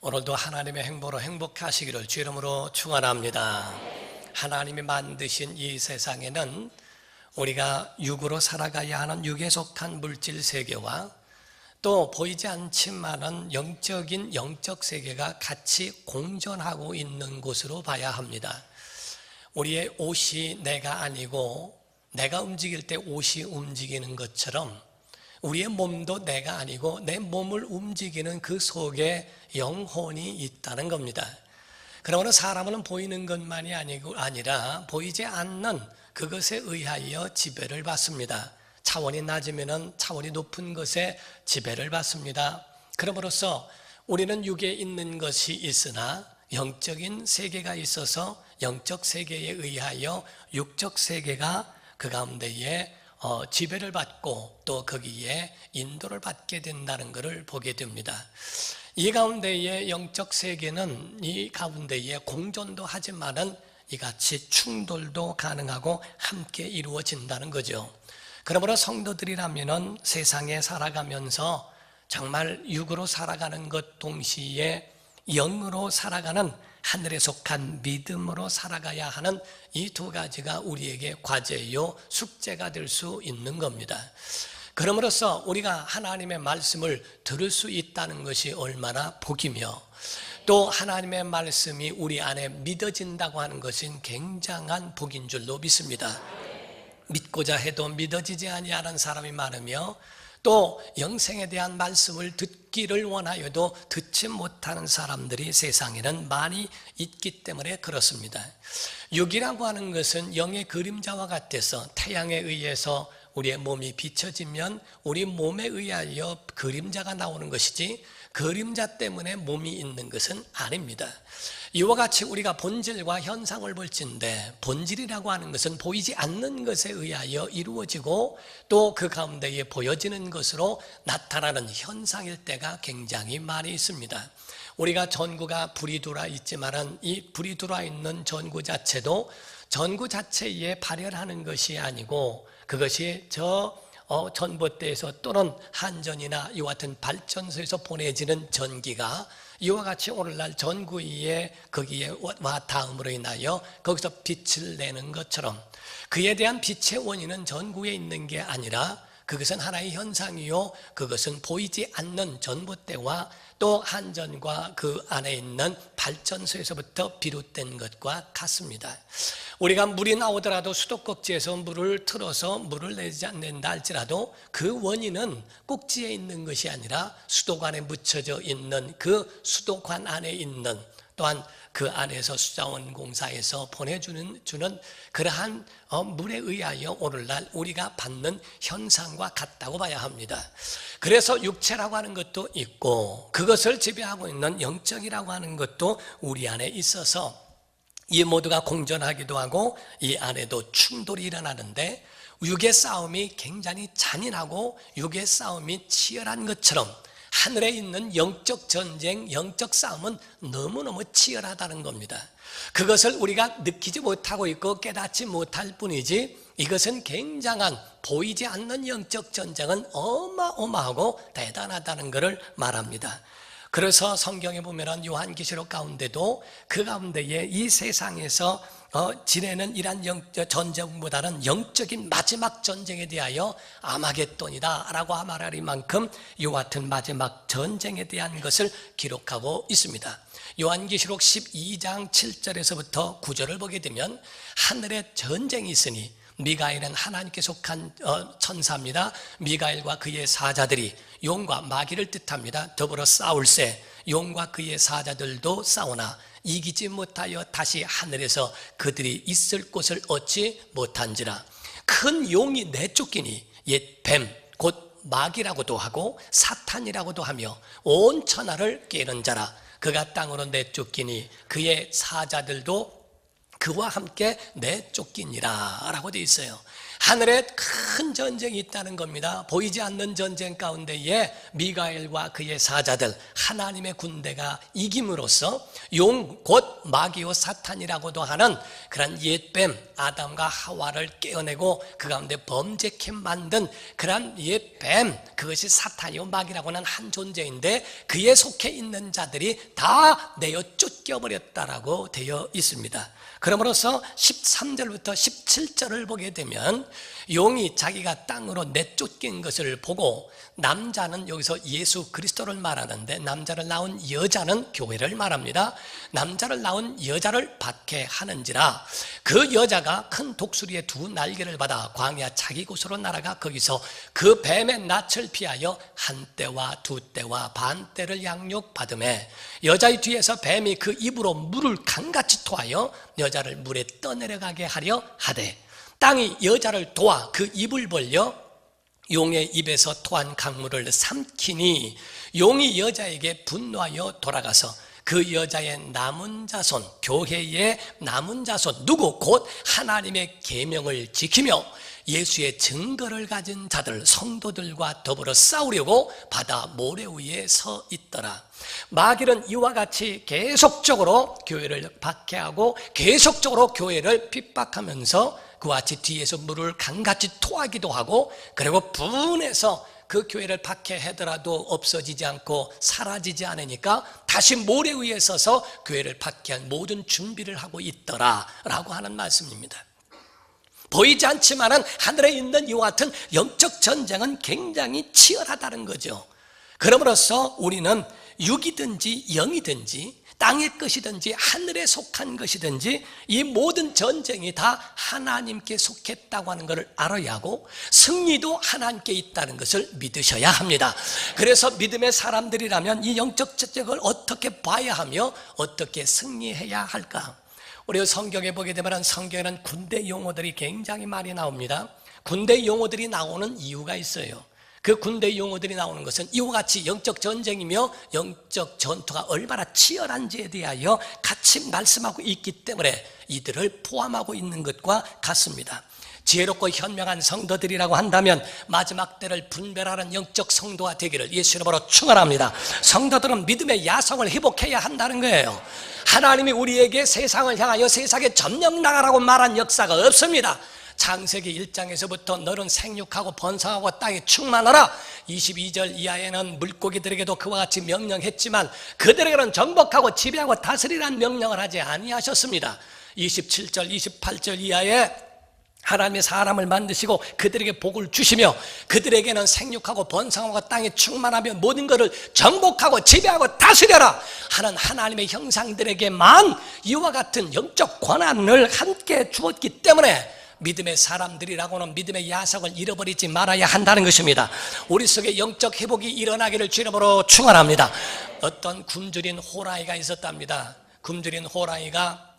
오늘도 하나님의 행보로 행복하시기를 주 이름으로 축원합니다. 하나님이 만드신 이 세상에는 우리가 육으로 살아가야 하는 육에 속한 물질 세계와 또 보이지 않지만은 영적 세계가 같이 공존하고 있는 곳으로 봐야 합니다. 우리의 옷이 내가 아니고 내가 움직일 때 옷이 움직이는 것처럼 우리의 몸도 내가 아니고 내 몸을 움직이는 그 속에 영혼이 있다는 겁니다. 그러므로 사람은 보이는 것만이 아니라 보이지 않는 그것에 의하여 지배를 받습니다. 차원이 낮으면 차원이 높은 것에 지배를 받습니다. 그러므로서 우리는 육에 있는 것이 있으나 영적인 세계가 있어서 영적 세계에 의하여 육적 세계가 그 가운데에 지배를 받고 또 거기에 인도를 받게 된다는 것을 보게 됩니다. 이 가운데에 영적 세계는 이 가운데에 공존도 하지만은 이같이 충돌도 가능하고 함께 이루어진다는 거죠. 그러므로 성도들이라면은 세상에 살아가면서 정말 육으로 살아가는 것 동시에 영으로 살아가는 하늘에 속한 믿음으로 살아가야 하는 이 두 가지가 우리에게 과제요 숙제가 될 수 있는 겁니다. 그러므로서 우리가 하나님의 말씀을 들을 수 있다는 것이 얼마나 복이며 또 하나님의 말씀이 우리 안에 믿어진다고 하는 것은 굉장한 복인 줄로 믿습니다. 믿고자 해도 믿어지지 아니하는 사람이 많으며 또 영생에 대한 말씀을 듣기를 원하여도 듣지 못하는 사람들이 세상에는 많이 있기 때문에 그렇습니다. 육이라고 하는 것은 영의 그림자와 같아서 태양에 의해서 우리의 몸이 비춰지면 우리 몸에 의하여 그림자가 나오는 것이지 그림자 때문에 몸이 있는 것은 아닙니다. 이와 같이 우리가 본질과 현상을 볼진데 본질이라고 하는 것은 보이지 않는 것에 의하여 이루어지고 또 그 가운데에 보여지는 것으로 나타나는 현상일 때가 굉장히 많이 있습니다. 우리가 전구가 불이 들어와 있지만은 이 불이 들어와 있는 전구 자체도 전구 자체에 발열하는 것이 아니고 그것이 전봇대에서 또는 한전이나 이와 같은 발전소에서 보내지는 전기가 이와 같이 오늘날 전구 위에 거기에 와 닿음으로 인하여 거기서 빛을 내는 것처럼 그에 대한 빛의 원인은 전구에 있는 게 아니라 그것은 하나의 현상이요 그것은 보이지 않는 전봇대와 또 한전과 그 안에 있는 발전소에서부터 비롯된 것과 같습니다. 우리가 물이 나오더라도 수도꼭지에서 물을 틀어서 물을 내지 않는다 할지라도 그 원인은 꼭지에 있는 것이 아니라 수도관에 묻혀져 있는 그 수도관 안에 있는 또한 그 안에서 수자원공사에서 보내주는 그러한 물에 의하여 오늘날 우리가 받는 현상과 같다고 봐야 합니다. 그래서 육체라고 하는 것도 있고 그것을 지배하고 있는 영적이라고 하는 것도 우리 안에 있어서 이 모두가 공존하기도 하고 이 안에도 충돌이 일어나는데 육의 싸움이 굉장히 잔인하고 육의 싸움이 치열한 것처럼 하늘에 있는 영적 전쟁, 영적 싸움은 너무너무 치열하다는 겁니다. 그것을 우리가 느끼지 못하고 있고 깨닫지 못할 뿐이지 이것은 굉장한 보이지 않는 영적 전쟁은 어마어마하고 대단하다는 것을 말합니다. 그래서 성경에 보면 요한계시록 가운데도 그 가운데에 이 세상에서 지내는 이러한 전쟁보다는 영적인 마지막 전쟁에 대하여 아마겟돈이다 라고 말할 만큼 이와 같은 마지막 전쟁에 대한 것을 기록하고 있습니다. 요한계시록 12장 7절에서부터 9절을 보게 되면 하늘에 전쟁이 있으니 미가엘은 하나님께 속한 천사입니다. 미가엘과 그의 사자들이 용과 마귀를 뜻합니다. 더불어 싸울세 용과 그의 사자들도 싸우나 이기지 못하여 다시 하늘에서 그들이 있을 곳을 얻지 못한지라. 큰 용이 내쫓기니 옛 뱀 곧 마귀라고도 하고 사탄이라고도 하며 온 천하를 깨는 자라. 그가 땅으로 내쫓기니 그의 사자들도 그와 함께 내쫓기니라 라고 되어 있어요. 하늘에 큰 전쟁이 있다는 겁니다. 보이지 않는 전쟁 가운데에 미가엘과 그의 사자들, 하나님의 군대가 이김으로써 용 곧 마귀요 사탄이라고도 하는 그런 옛뱀 아담과 하와를 깨어내고 그 가운데 범죄케 만든 그런 옛뱀, 그것이 사탄이요 마귀라고 하는 한 존재인데 그에 속해 있는 자들이 다 내어 쫓겨버렸다라고 되어 있습니다. 그러므로서 13절부터 17절을 보게 되면 용이 자기가 땅으로 내쫓긴 것을 보고, 남자는 여기서 예수 그리스도를 말하는데 남자를 낳은 여자는 교회를 말합니다. 남자를 낳은 여자를 박해하는지라 그 여자가 큰 독수리의 두 날개를 받아 광야 자기 곳으로 날아가 거기서 그 뱀의 낯을 피하여 한 때와 두 때와 반 때를 양육받으매 여자의 뒤에서 뱀이 그 입으로 물을 강같이 토하여 여자를 물에 떠내려가게 하려 하되, 땅이 여자를 도와 그 입을 벌려 용의 입에서 토한 강물을 삼키니 용이 여자에게 분노하여 돌아가서 그 여자의 남은 자손, 교회의 남은 자손, 누구 곧 하나님의 계명을 지키며 예수의 증거를 가진 자들, 성도들과 더불어 싸우려고 바다 모래 위에 서 있더라. 마귀는 이와 같이 계속적으로 교회를 박해하고 계속적으로 교회를 핍박하면서 그와 같이 뒤에서 물을 강같이 토하기도 하고, 그리고 분해서 그 교회를 박해하더라도 없어지지 않고 사라지지 않으니까 다시 모래 위에 서서 교회를 박해한 모든 준비를 하고 있더라 라고 하는 말씀입니다. 보이지 않지만은 하늘에 있는 이와 같은 영적 전쟁은 굉장히 치열하다는 거죠. 그러므로서 우리는 육이든지 영이든지 땅의 것이든지 하늘에 속한 것이든지 이 모든 전쟁이 다 하나님께 속했다고 하는 것을 알아야 하고, 승리도 하나님께 있다는 것을 믿으셔야 합니다. 그래서 믿음의 사람들이라면 이 영적 전쟁을 어떻게 봐야 하며 어떻게 승리해야 할까? 우리가 성경에 보게 되면 성경에는 군대 용어들이 굉장히 많이 나옵니다. 군대 용어들이 나오는 이유가 있어요. 그 군대 용어들이 나오는 것은 이와 같이 영적 전쟁이며 영적 전투가 얼마나 치열한지에 대하여 같이 말씀하고 있기 때문에 이들을 포함하고 있는 것과 같습니다. 지혜롭고 현명한 성도들이라고 한다면 마지막 때를 분별하는 영적 성도가 되기를 예수 이름으로 축원합니다. 성도들은 믿음의 야성을 회복해야 한다는 거예요. 하나님이 우리에게 세상을 향하여 세상에 점령 나가라고 말한 역사가 없습니다. 창세기 1장에서부터 너는 생육하고 번성하고 땅에 충만하라. 22절 이하에는 물고기들에게도 그와 같이 명령했지만 그들에게는 정복하고 지배하고 다스리라는 명령을 하지 아니하셨습니다. 27절 28절 이하에 하나님의 사람을 만드시고 그들에게 복을 주시며 그들에게는 생육하고 번성하고 땅에 충만하며 모든 것을 정복하고 지배하고 다스려라 하는 하나님의 형상들에게만 이와 같은 영적 권한을 함께 주었기 때문에 믿음의 사람들이라고는 믿음의 야성을 잃어버리지 말아야 한다는 것입니다. 우리 속에 영적 회복이 일어나기를 주 이름으로 축원합니다. 어떤 굶주린 호랑이가 있었답니다. 굶주린 호랑이가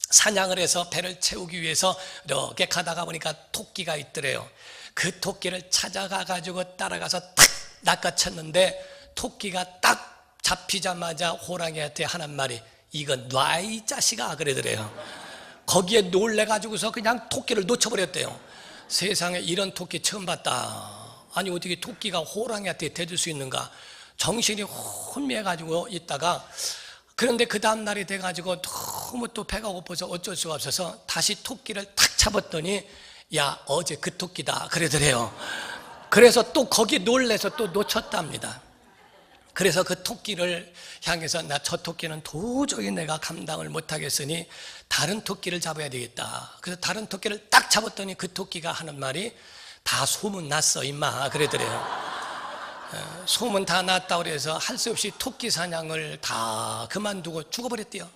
사냥을 해서 배를 채우기 위해서 이렇게 가다가 보니까 토끼가 있더래요. 그 토끼를 찾아가 가지고 따라가서 탁 낚아챘는데 토끼가 딱 잡히자마자 호랑이한테 하는 말이 이건 놔 이 자식아 그러더래요. 거기에 놀래가지고서 그냥 토끼를 놓쳐버렸대요. 세상에 이런 토끼 처음 봤다. 아니 어떻게 토끼가 호랑이한테 대들 수 있는가. 정신이 혼미해가지고 있다가, 그런데 그 다음 날이 돼가지고 너무 또 배가 고파서 어쩔 수가 없어서 다시 토끼를 탁 잡았더니 야 어제 그 토끼다 그러더래요. 그래서 또 거기에 놀래서 또 놓쳤답니다. 그래서 그 토끼를 향해서 나 저 토끼는 도저히 내가 감당을 못하겠으니 다른 토끼를 잡아야 되겠다. 그래서 다른 토끼를 딱 잡았더니 그 토끼가 하는 말이 다 소문 났어 임마 그러더래요. 소문 다 났다고 그래서 할 수 없이 토끼 사냥을 다 그만두고 죽어버렸대요.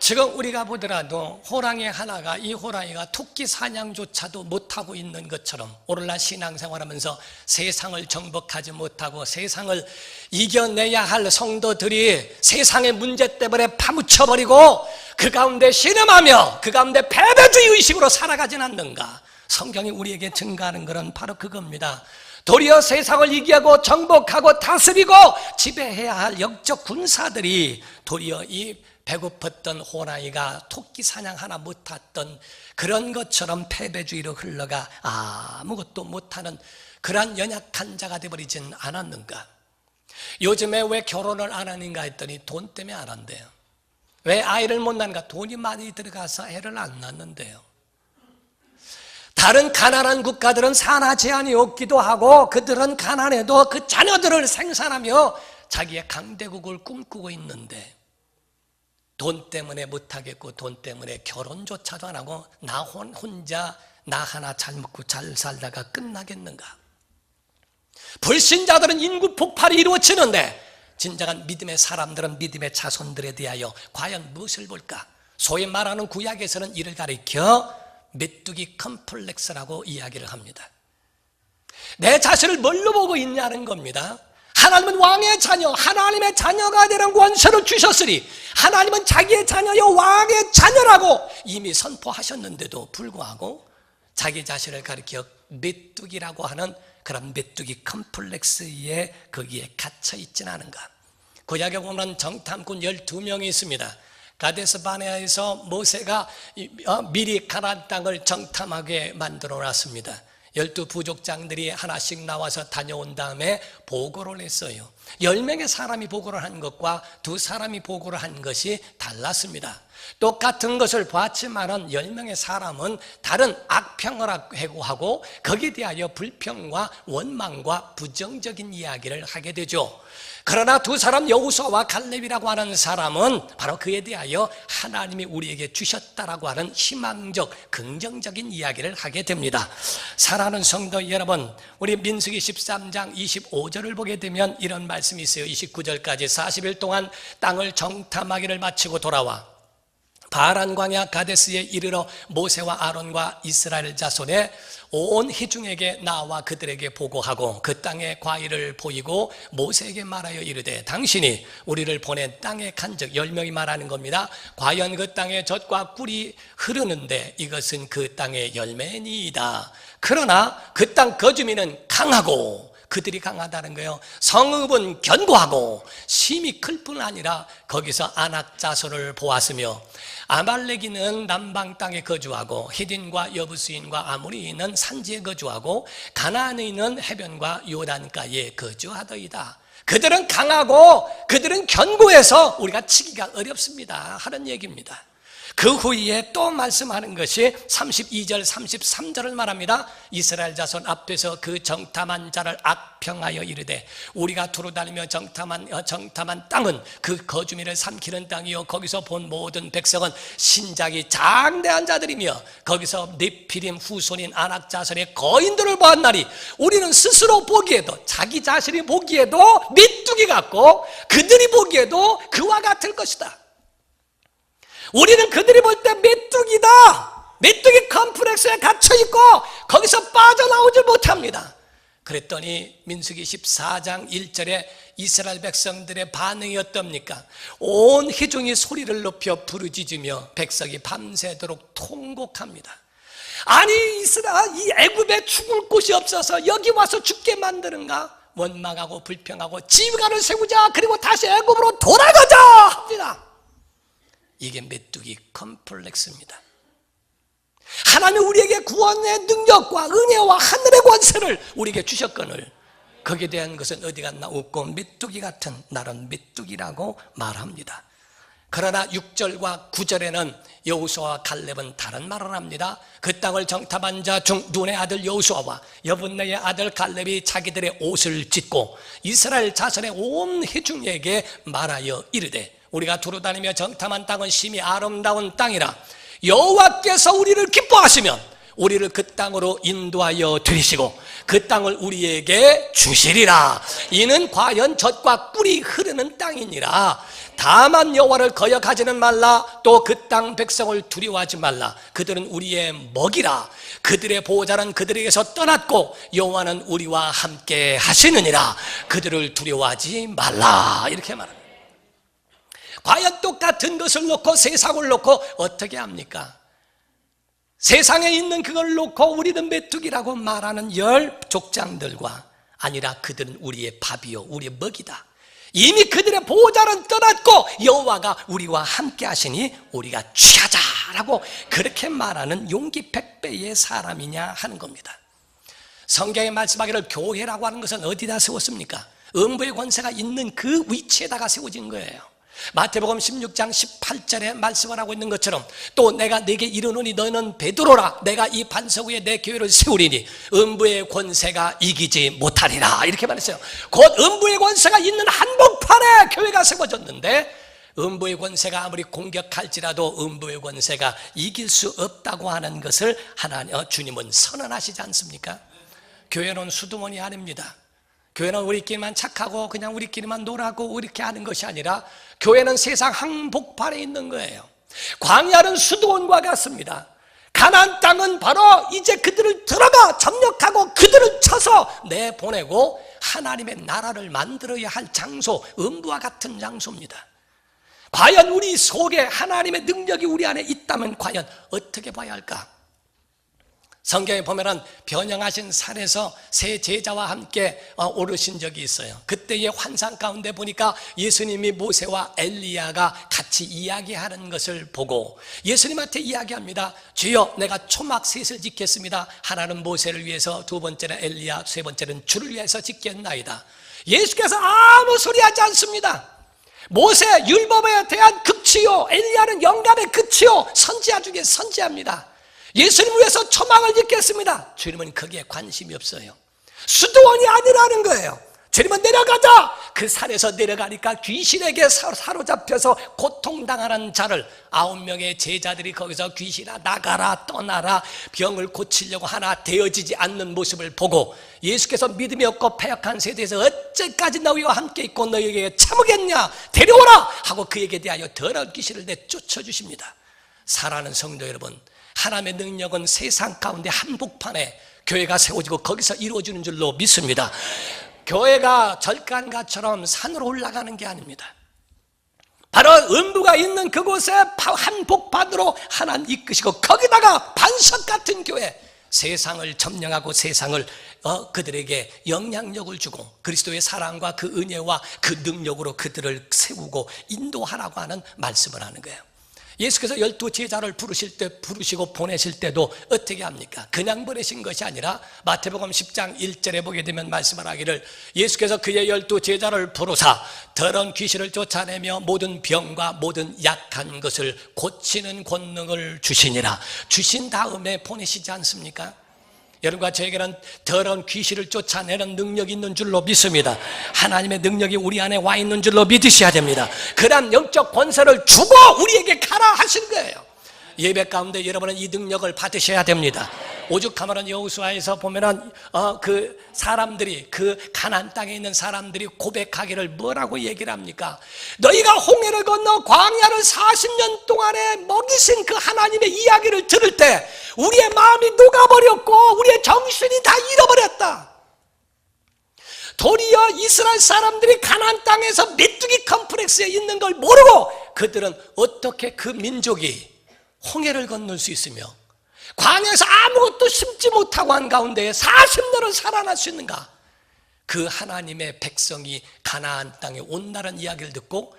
지금 우리가 보더라도 호랑이 하나가, 이 호랑이가 토끼 사냥조차도 못하고 있는 것처럼 오늘날 신앙생활하면서 세상을 정복하지 못하고 세상을 이겨내야 할 성도들이 세상의 문제 때문에 파묻혀버리고 그 가운데 신음하며 그 가운데 패배주의 의식으로 살아가진 않는가. 성경이 우리에게 증가하는 것은 바로 그겁니다. 도리어 세상을 이기하고 정복하고 다스리고 지배해야 할 영적 군사들이 도리어 이 배고팠던 호랑이가 토끼 사냥 하나 못했던 그런 것처럼 패배주의로 흘러가 아무것도 못하는 그러한 연약한 자가 되어버리진 않았는가? 요즘에 왜 결혼을 안 하는가 했더니 돈 때문에 안 한대요. 왜 아이를 못 낳는가? 돈이 많이 들어가서 애를 안 낳는데요. 다른 가난한 국가들은 산하 제한이 없기도 하고 그들은 가난해도 그 자녀들을 생산하며 자기의 강대국을 꿈꾸고 있는데 돈 때문에 못하겠고 돈 때문에 결혼조차도 안 하고 나 혼자 나 하나 잘 먹고 잘 살다가 끝나겠는가? 불신자들은 인구 폭발이 이루어지는데 진정한 믿음의 사람들은 믿음의 자손들에 대하여 과연 무엇을 볼까? 소위 말하는 구약에서는 이를 가리켜 메뚜기 컴플렉스라고 이야기를 합니다. 내 자신을 뭘로 보고 있냐는 겁니다. 하나님은 왕의 자녀, 하나님의 자녀가 되는 권세를 주셨으니 하나님은 자기의 자녀여 왕의 자녀라고 이미 선포하셨는데도 불구하고 자기 자신을 가리켜 메뚜기라고 하는 그런 메뚜기 컴플렉스에 거기에 갇혀 있지는 않은가? 구약에 보면 정탐꾼 12명이 있습니다. 가데스 바네아에서 모세가 미리 가나안 땅을 정탐하게 만들어 놨습니다. 12 부족장들이 하나씩 나와서 다녀온 다음에 보고를 했어요. 10명의 사람이 보고를 한 것과 2사람이 보고를 한 것이 달랐습니다. 똑같은 것을 보았지만은 10명의 사람은 다른 악평을 해고하고 거기에 대하여 불평과 원망과 부정적인 이야기를 하게 되죠. 그러나 2사람 여호수아와 갈렙이라고 하는 사람은 바로 그에 대하여 하나님이 우리에게 주셨다라고 하는 희망적 긍정적인 이야기를 하게 됩니다. 사랑하는 성도 여러분, 우리 민수기 13장 25절을 보게 되면 이런 말씀이 있어요. 29절까지 40일 동안 땅을 정탐하기를 마치고 돌아와 바란 광야 가데스에 이르러 모세와 아론과 이스라엘 자손의 온 회중에게 나와 그들에게 보고하고 그 땅의 과일을 보이고 모세에게 말하여 이르되 당신이 우리를 보낸 땅의 간적 10명이 말하는 겁니다. 과연 그 땅에 젖과 꿀이 흐르는데 이것은 그 땅의 열매니이다. 그러나 그 땅 거주민은 강하고 그들이 강하다는 거예요. 성읍은 견고하고 심이 클 뿐 아니라 거기서 아낙 자손을 보았으며 아말렉인은 남방 땅에 거주하고 히딘과 여부스인과 아모리인은 산지에 거주하고 가나안인은 해변과 요단가에 거주하더이다. 그들은 강하고 그들은 견고해서 우리가 치기가 어렵습니다 하는 얘기입니다. 그 후에 또 말씀하는 것이 32절 33절을 말합니다. 이스라엘 자손 앞에서 그 정탐한 자를 악평하여 이르되 우리가 두루다니며 정탐한 땅은 그 거주민을 삼키는 땅이요 거기서 본 모든 백성은 신작이 장대한 자들이며 거기서 네피림 후손인 아낙 자손의 거인들을 보았나니 우리는 스스로 보기에도 자기 자신이 보기에도 메뚜기 같고 그들이 보기에도 그와 같을 것이다. 우리는 그들이 볼 때 메뚜기다. 메뚜기 컴플렉스에 갇혀있고 거기서 빠져나오질 못합니다. 그랬더니 민수기 14장 1절에 이스라엘 백성들의 반응이 어떻습니까? 온 회중이 소리를 높여 부르짖으며 백성이 밤새도록 통곡합니다. 아니 이 애굽에 죽을 곳이 없어서 여기 와서 죽게 만드는가? 원망하고 불평하고 지휘관을 세우자. 그리고 다시 애굽으로 돌아가자 합니다. 이게 메뚜기 컴플렉스입니다. 하나님이 우리에게 구원의 능력과 은혜와 하늘의 권세를 우리에게 주셨거늘 거기에 대한 것은 어디 갔나 없고 메뚜기 같은 나는 메뚜기라고 말합니다. 그러나 6절과 9절에는 여호수아와 갈렙은 다른 말을 합니다. 그 땅을 정탐한 자 중 눈의 아들 여호수아와 여분네의 아들 갈렙이 자기들의 옷을 찢고 이스라엘 자손의 온 회중에게 말하여 이르되 우리가 두루다니며 정탐한 땅은 심히 아름다운 땅이라 여호와께서 우리를 기뻐하시면 우리를 그 땅으로 인도하여 들이시고 그 땅을 우리에게 주시리라. 이는 과연 젖과 꿀이 흐르는 땅이니라. 다만 여호와를 거역하지는 말라. 또 그 땅 백성을 두려워하지 말라. 그들은 우리의 먹이라. 그들의 보호자는 그들에게서 떠났고 여호와는 우리와 함께 하시느니라. 그들을 두려워하지 말라. 이렇게 말합니다. 과연 똑같은 것을 놓고 세상을 놓고 어떻게 합니까? 세상에 있는 그걸 놓고 우리는 메뚜기라고 말하는 10 족장들과 아니라 그들은 우리의 밥이요 우리의 먹이다. 이미 그들의 보호자는 떠났고 여호와가 우리와 함께 하시니 우리가 취하자라고 그렇게 말하는 용기 100배의 사람이냐 하는 겁니다. 성경에 말씀하기를 교회라고 하는 것은 어디다 세웠습니까? 음부의 권세가 있는 그 위치에다가 세워진 거예요. 마태복음 16장 18절에 말씀을 하고 있는 것처럼 또 내가 네게 이르노니 너는 베드로라 내가 이 반석 위에 내 교회를 세우리니 음부의 권세가 이기지 못하리라 이렇게 말했어요. 곧 음부의 권세가 있는 한복판에 교회가 세워졌는데 음부의 권세가 아무리 공격할지라도 음부의 권세가 이길 수 없다고 하는 것을 주님은 선언하시지 않습니까? 교회는 수두원이 아닙니다. 교회는 우리끼리만 착하고 그냥 우리끼리만 놀라고 이렇게 하는 것이 아니라 교회는 세상 한복판에 있는 거예요. 광야는 수도원과 같습니다. 가나안 땅은 바로 이제 그들을 들어가 점령하고 그들을 쳐서 내보내고 하나님의 나라를 만들어야 할 장소, 음부와 같은 장소입니다. 과연 우리 속에 하나님의 능력이 우리 안에 있다면 과연 어떻게 봐야 할까? 성경에 보면은 변형하신 산에서 세 제자와 함께 오르신 적이 있어요. 그때의 환상 가운데 보니까 예수님이 모세와 엘리야가 같이 이야기하는 것을 보고 예수님한테 이야기합니다. 주여 내가 초막 셋을 짓겠습니다. 하나는 모세를 위해서, 두 번째는 엘리야, 세 번째는 주를 위해서 짓겠나이다. 예수께서 아무 소리 하지 않습니다. 모세 율법에 대한 극치요, 엘리야는 영감의 극치요, 선지자 중에 선지자입니다. 예수님을 위해서 초막을 짓겠습니다. 주님은 거기에 관심이 없어요. 수도원이 아니라는 거예요. 주님은 내려가자. 그 산에서 내려가니까 귀신에게 사로잡혀서 고통당하는 자를 9명의 제자들이 거기서 귀신아 나가라 떠나라 병을 고치려고 하나 되어지지 않는 모습을 보고 예수께서 믿음이 없고 패역한 세대에서 어째까지 너희와 함께 있고 너희에게 참으겠냐 데려오라 하고 그에게 대하여 더러운 귀신을 내쫓아 주십니다. 사랑하는 성도 여러분, 하나님의 능력은 세상 가운데 한복판에 교회가 세워지고 거기서 이루어지는 줄로 믿습니다. 교회가 절간가처럼 산으로 올라가는 게 아닙니다. 바로 음부가 있는 그곳에 한복판으로 하나님 이끄시고 거기다가 반석 같은 교회, 세상을 점령하고 세상을 그들에게 영향력을 주고 그리스도의 사랑과 그 은혜와 그 능력으로 그들을 세우고 인도하라고 하는 말씀을 하는 거예요. 예수께서 12제자를 부르시고 보내실 때도 어떻게 합니까? 그냥 보내신 것이 아니라 마태복음 10장 1절에 보게 되면 말씀을 하기를 예수께서 그의 12제자를 부르사 더러운 귀신을 쫓아내며 모든 병과 모든 약한 것을 고치는 권능을 주시니라. 주신 다음에 보내시지 않습니까? 여러분과 저에게는 더러운 귀신을 쫓아내는 능력이 있는 줄로 믿습니다. 하나님의 능력이 우리 안에 와 있는 줄로 믿으셔야 됩니다. 그런 영적 권세를 주고 우리에게 가라 하신 거예요. 예배 가운데 여러분은 이 능력을 받으셔야 됩니다. 오죽하면 여호수아에서 보면은 그 사람들이 그 가나안 땅에 있는 사람들이 고백하기를 뭐라고 얘기를 합니까? 너희가 홍해를 건너 광야를 40년 동안에 먹이신 그 하나님의 이야기를 들을 때 우리의 마음이 녹아버렸고 우리의 정신이 다 잃어버렸다. 도리어 이스라엘 사람들이 가나안 땅에서 메뚜기 컴플렉스에 있는 걸 모르고 그들은 어떻게 그 민족이 홍해를 건널 수 있으며 광야에서 아무것도 심지 못하고 한 가운데 40년을 살아날 수 있는가? 그 하나님의 백성이 가나안 땅에 온다는 이야기를 듣고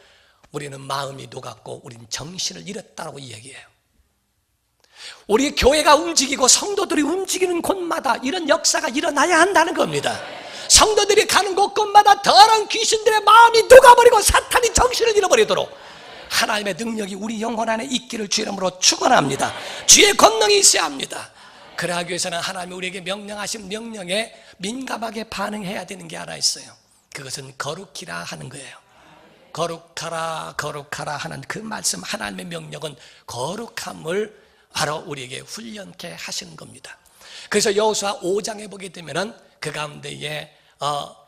우리는 마음이 녹았고 우리는 정신을 잃었다고 이야기해요. 우리 교회가 움직이고 성도들이 움직이는 곳마다 이런 역사가 일어나야 한다는 겁니다. 성도들이 가는 곳곳마다 더러운 귀신들의 마음이 녹아버리고 사탄이 정신을 잃어버리도록 하나님의 능력이 우리 영혼 안에 있기를 주 이름으로 축원합니다. 주의 권능이 있어야 합니다. 그러하기 위해서는 하나님이 우리에게 명령하신 명령에 민감하게 반응해야 되는 게 하나 있어요. 그것은 거룩히라 하는 거예요. 거룩하라 거룩하라 하는 그 말씀, 하나님의 명령은 거룩함을 바로 우리에게 훈련케 하시는 겁니다. 그래서 여호수아 5장에 보게 되면은 그 가운데에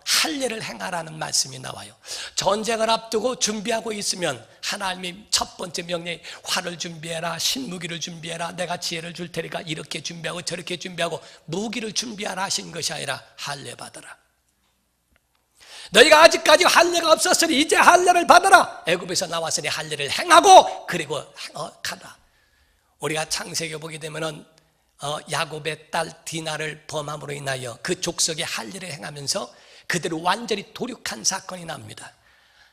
할례를 행하라는 말씀이 나와요. 전쟁을 앞두고 준비하고 있으면 하나님이 첫 번째 명령이 활을 준비해라, 신무기를 준비해라, 내가 지혜를 줄 테니까 이렇게 준비하고 저렇게 준비하고 무기를 준비하라 하신 것이 아니라 할례 받아라. 너희가 아직까지 할례가 없었으니 이제 할례를 받아라. 애굽에서 나왔으니 할례를 행하고 그리고 가라. 우리가 창세기 보게 되면은 야곱의 딸 디나를 범함으로 인하여 그 족속의 할례를 행하면서 그들을 완전히 도륙한 사건이 납니다.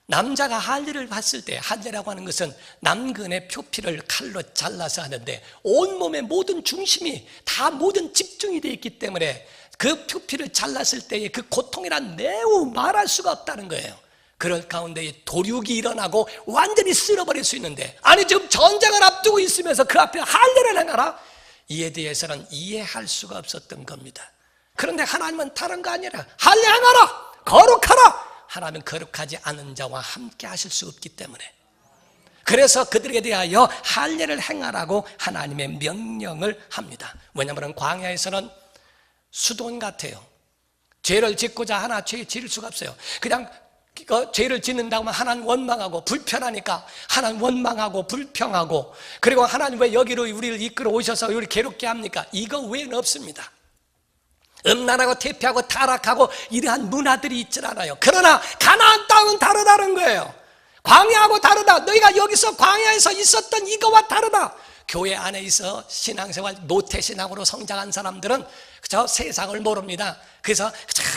남자가 할례를 봤을 때, 할례라고 하는 것은 남근의 표피를 칼로 잘라서 하는데 온몸의 모든 중심이 다 모든 집중이 되어 있기 때문에 그 표피를 잘랐을 때의 그 고통이란 매우 말할 수가 없다는 거예요. 그럴 가운데 도륙이 일어나고 완전히 쓸어버릴 수 있는데, 아니 지금 전쟁을 앞두고 있으면서 그 앞에 할례를 행하라? 이에 대해서는 이해할 수가 없었던 겁니다. 그런데 하나님은 다른 거 아니라 할례 행하라! 거룩하라! 하나님은 거룩하지 않은 자와 함께 하실 수 없기 때문에, 그래서 그들에게 대하여 할례를 행하라고 하나님의 명령을 합니다. 왜냐하면 광야에서는 수돈 같아요. 죄를 짓고자 하나 죄 지을 수가 없어요. 그냥 죄를 짓는다고 하면 하나님 원망하고 불편하니까 하나님 원망하고 불평하고, 그리고 하나님 왜 여기로 우리를 이끌어 오셔서 우리를 괴롭게 합니까? 이거 외에는 없습니다. 음란하고 퇴폐하고 타락하고 이러한 문화들이 있질 않아요. 그러나 가나안 땅은 다르다는 거예요. 광야하고 다르다. 너희가 여기서 광야에서 있었던 이거와 다르다. 교회 안에 있어 신앙생활 모태신앙으로 성장한 사람들은 그저 세상을 모릅니다. 그래서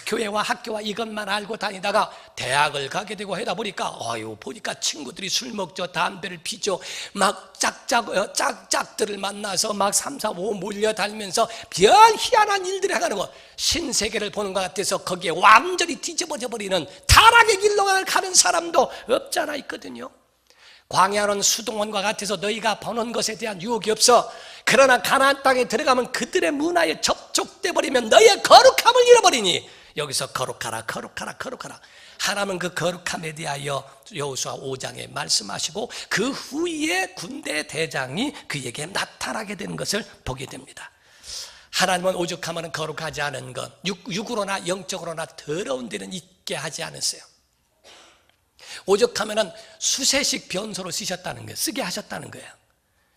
교회와 학교와 이것만 알고 다니다가 대학을 가게 되고 하다 보니까 보니까 친구들이 술 먹죠, 담배를 피죠, 막 짝짝들을 만나서 막 3, 4, 5 몰려다니면서 별 희한한 일들을 하는 거, 신세계를 보는 것 같아서 거기에 완전히 뒤집어져 버리는 타락의 길로 가는 사람도 없잖아 있거든요. 광야는 수동원과 같아서 너희가 버는 것에 대한 유혹이 없어. 그러나 가나안 땅에 들어가면 그들의 문화에 접촉돼 버리면 너희의 거룩함을 잃어버리니 여기서 거룩하라 거룩하라 거룩하라. 하나님은 그 거룩함에 대하여 여호수아 5장에 말씀하시고 그 후에 군대 대장이 그에게 나타나게 되는 것을 보게 됩니다. 하나님은 오죽하면 거룩하지 않은 것, 육으로나 영적으로나 더러운 데는 있게 하지 않으세요. 오죽하면은 수세식 변소로 쓰셨다는 거예요. 쓰게 하셨다는 거예요.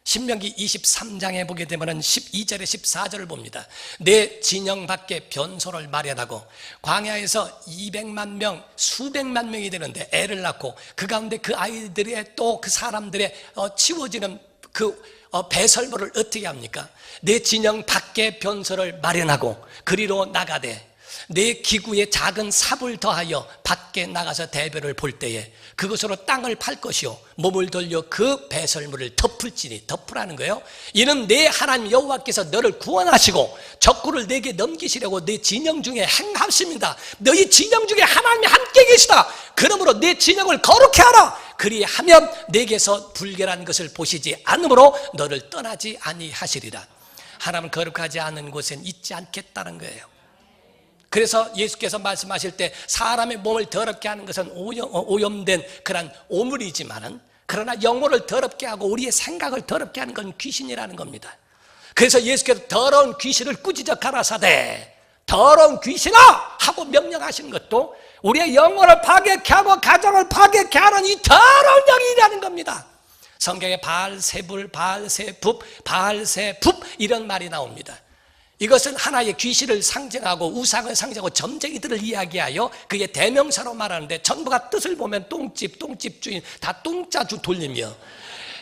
신명기 23장에 보게 되면은 12절에 14절을 봅니다. 내 진영 밖에 변소를 마련하고 광야에서 200만 명, 수백만 명이 되는데 애를 낳고 그 가운데 그 아이들의 또 그 사람들의 치워지는 그 배설물을 어떻게 합니까? 내 진영 밖에 변소를 마련하고 그리로 나가되 내 기구에 작은 삽을 더하여 밖에 나가서 대변을 볼 때에 그것으로 땅을 팔 것이요 몸을 돌려 그 배설물을 덮을지니, 덮으라는 거예요. 이는 내 하나님 여호와께서 너를 구원하시고 적군을 내게 넘기시려고 내 진영 중에 행하십니다. 너희 진영 중에 하나님이 함께 계시다. 그러므로 내 진영을 거룩해 하라. 그리하면 내게서 불결한 것을 보시지 않으므로 너를 떠나지 아니하시리라. 하나님은 거룩하지 않은 곳엔 있지 않겠다는 거예요. 그래서 예수께서 말씀하실 때 사람의 몸을 더럽게 하는 것은 오염된 그런 오물이지만은, 그러나 영혼을 더럽게 하고 우리의 생각을 더럽게 하는 건 귀신이라는 겁니다. 그래서 예수께서 더러운 귀신을 꾸짖어 가라사대 더러운 귀신아 하고 명령하시는 것도 우리의 영혼을 파괴케 하고 가정을 파괴케 하는 이 더러운 영이라는 겁니다. 성경에 바알세불, 바알세붑, 바알세붑 이런 말이 나옵니다. 이것은 하나의 귀신을 상징하고 우상을 상징하고 점쟁이들을 이야기하여 그게 대명사로 말하는데 전부가 뜻을 보면 똥집, 똥집 주인, 다 똥자주 돌리며,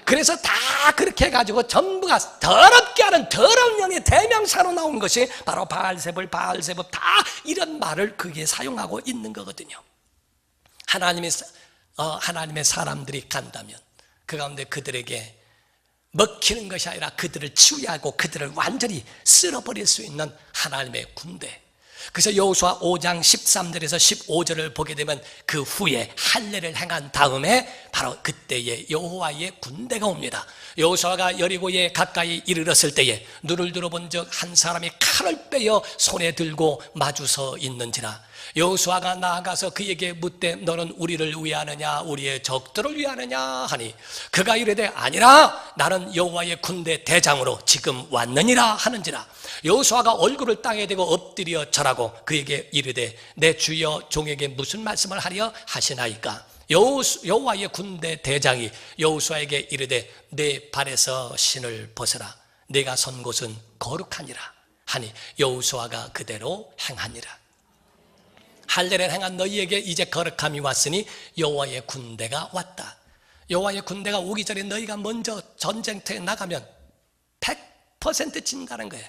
그래서 다 그렇게 해가지고 전부가 더럽게 하는 더러운 영의 대명사로 나온 것이 바로 바알세불, 바알세붑 다 이런 말을 그게 사용하고 있는 거거든요. 하나님의 사람들이 간다면 그 가운데 그들에게 먹히는 것이 아니라 그들을 치유하고 그들을 완전히 쓸어버릴 수 있는 하나님의 군대. 그래서 여호수아 5장 13절에서 15절을 보게 되면 그 후에 할례를 행한 다음에 바로 그때에 여호와의 군대가 옵니다. 여호수아가 여리고에 가까이 이르렀을 때에 눈을 들어본 적 한 사람이 칼을 빼어 손에 들고 마주서 있는지라. 여호수아가 나아가서 그에게 묻되 너는 우리를 위하느냐 우리의 적들을 위하느냐 하니 그가 이르되 아니라 나는 여호와의 군대 대장으로 지금 왔느니라 하는지라. 여호수아가 얼굴을 땅에 대고 엎드려 절하고 그에게 이르되 내 주여 종에게 무슨 말씀을 하려 하시나이까. 여호와의 군대 대장이 여호수아에게 이르되 내 발에서 신을 벗으라. 내가 선 곳은 거룩하니라 하니 여호수아가 그대로 행하니라. 할례를 행한 너희에게 이제 거룩함이 왔으니 여호와의 군대가 왔다. 여호와의 군대가 오기 전에 너희가 먼저 전쟁터에 나가면 100% 진다는 거예요.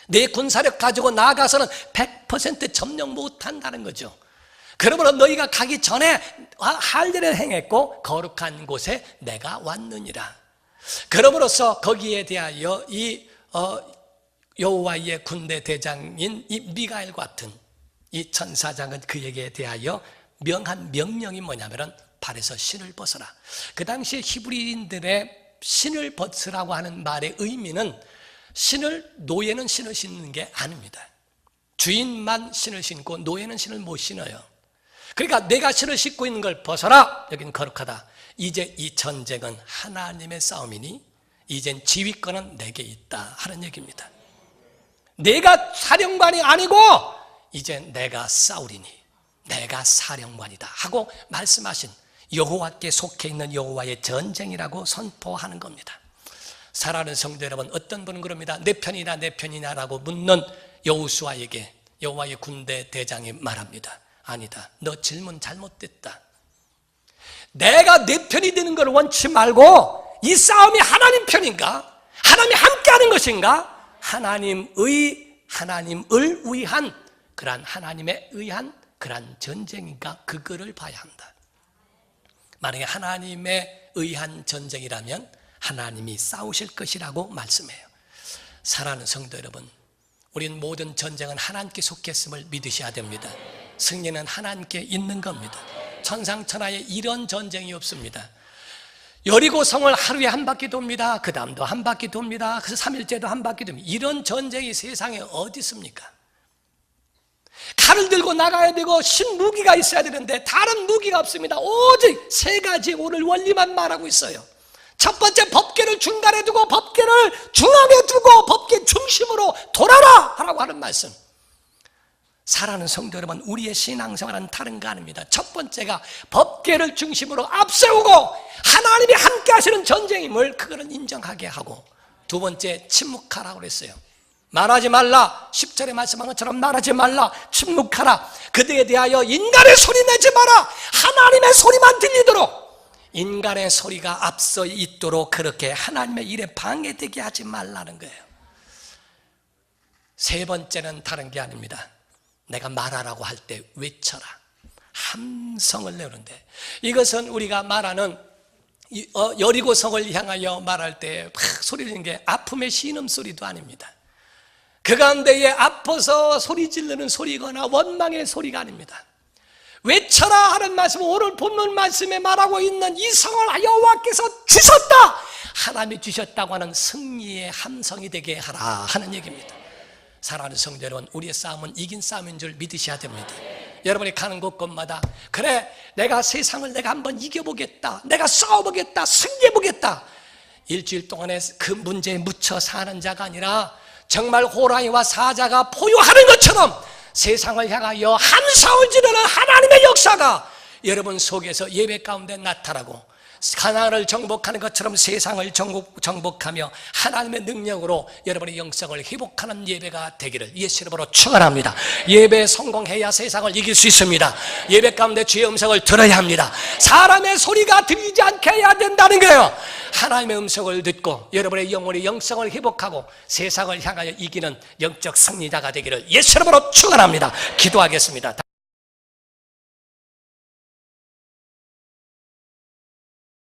내 군사력 가지고 나가서는 100% 점령 못한다는 거죠. 그러므로 너희가 가기 전에 할 일을 행했고 거룩한 곳에 내가 왔느니라. 그러므로서 거기에 대하여 이 여호와의 군대 대장인 이 미가엘 같은 이 천사장은 그에게 대하여 명한 명령이 뭐냐면은 발에서 신을 벗어라. 그 당시에 히브리인들의 신을 벗으라고 하는 말의 의미는 노예는 신을 신는 게 아닙니다. 주인만 신을 신고 노예는 신을 못 신어요. 그러니까 내가 신을 신고 있는 걸 벗어라. 여긴 거룩하다. 이제 이 전쟁은 하나님의 싸움이니 이젠 지휘권은 내게 있다 하는 얘기입니다. 내가 사령관이 아니고 이제 내가 싸우리니 내가 사령관이다 하고 말씀하신 여호와께 속해 있는 여호와의 전쟁이라고 선포하는 겁니다. 사랑하는 성도 여러분, 어떤 분은 그럽니다. 내 편이냐 내 편이냐라고 묻는 여호수아에게 여호와의 군대 대장이 말합니다. 아니다, 너 질문 잘못됐다. 내가 내 편이 되는 걸 원치 말고 이 싸움이 하나님 편인가? 하나님이 함께하는 것인가? 하나님을 위한 그러한 하나님에 의한 그러한 전쟁인가? 그거를 봐야 한다. 만약에 하나님에 의한 전쟁이라면 하나님이 싸우실 것이라고 말씀해요. 사랑하는 성도 여러분, 우리는 모든 전쟁은 하나님께 속했음을 믿으셔야 됩니다. 승리는 하나님께 있는 겁니다. 천상천하에 이런 전쟁이 없습니다. 여리고 성을 하루에 한 바퀴 돕니다. 그 다음도 한 바퀴 돕니다. 그래서 3일째도 한 바퀴 돕니다. 이런 전쟁이 세상에 어디 있습니까? 칼을 들고 나가야 되고 신무기가 있어야 되는데 다른 무기가 없습니다. 오직 세 가지 오늘 원리만 말하고 있어요. 첫 번째, 법궤를 중간에 두고 법궤를 중앙에 두고 법궤 중심으로 돌아라 하라고 하는 말씀. 사랑하는 성도 여러분, 우리의 신앙생활은 다른 거 아닙니다. 첫 번째가 법궤를 중심으로 앞세우고 하나님이 함께 하시는 전쟁임을 그거는 인정하게 하고, 두 번째, 침묵하라고 그랬어요. 말하지 말라. 10절에 말씀한 것처럼 말하지 말라. 침묵하라. 그들에 대하여 인간의 소리 내지 마라. 하나님의 소리만 들리도록, 인간의 소리가 앞서 있도록 그렇게 하나님의 일에 방해되게 하지 말라는 거예요. 세 번째는 다른 게 아닙니다. 내가 말하라고 할 때 외쳐라. 함성을 내는데, 이것은 우리가 말하는 여리고성을 향하여 말할 때 막 소리 지르는 게 아픔의 신음소리도 아닙니다. 그 가운데에 아파서 소리 지르는 소리거나 원망의 소리가 아닙니다. 외쳐라 하는 말씀은 오늘 본문 말씀에 말하고 있는 이 성을 여호와께서 주셨다, 하나님이 주셨다고 하는 승리의 함성이 되게 하라 하는 얘기입니다. 사랑하는 성도 여러분, 우리의 싸움은 이긴 싸움인 줄 믿으셔야 됩니다. 여러분이 가는 곳곳마다 그래, 내가 세상을 내가 한번 이겨보겠다, 내가 싸워보겠다, 승리해보겠다, 일주일 동안에 그 문제에 묻혀 사는 자가 아니라 정말 호랑이와 사자가 포효하는 것처럼 세상을 향하여 함성을 지르는 하나님의 역사가 여러분 속에서 예배 가운데 나타나고, 가나안을 정복하는 것처럼 세상을 정복하며 하나님의 능력으로 여러분의 영성을 회복하는 예배가 되기를 예수 이름으로 축원합니다. 예배 성공해야 세상을 이길 수 있습니다. 예배 가운데 주의 음성을 들어야 합니다. 사람의 소리가 들리지 않게 해야 된다는 거예요. 하나님의 음성을 듣고 여러분의 영혼의 영성을 회복하고 세상을 향하여 이기는 영적 승리자가 되기를 예수 이름으로 축원합니다. 기도하겠습니다.